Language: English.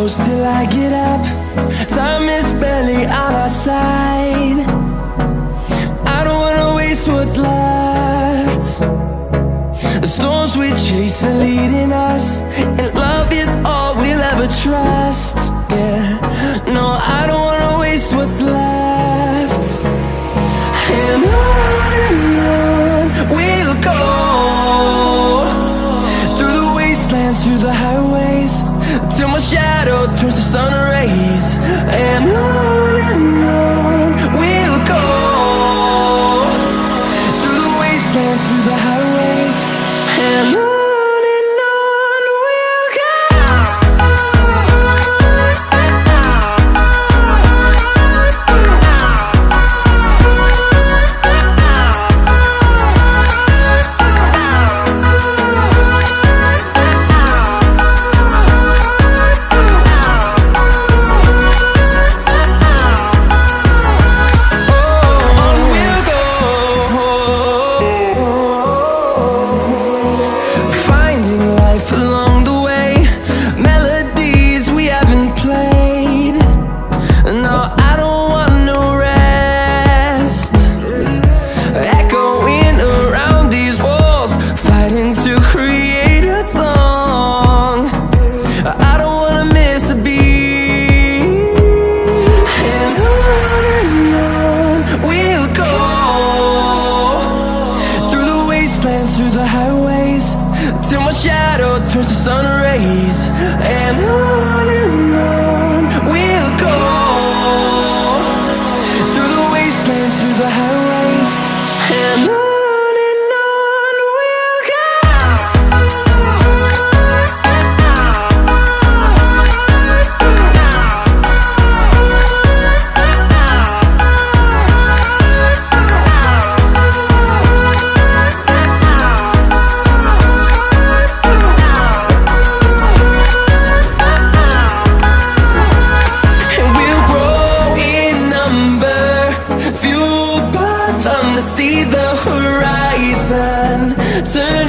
close till I get up. Time is barely on our side. I don't wanna waste what's left. The storms we chase are leading us, and love is all we'll ever trust. Yeah, no, I don't wanna waste what's left. And on we'll go, through the wastelands, through the highways, till my shadow turns to sun rays. And on we'll go, through the wastelands, through the highways, and on. Through the highways, till my shadow turns to sun rays. And on we'll go, through the wastelands, through the highways, and on. See the horizon turn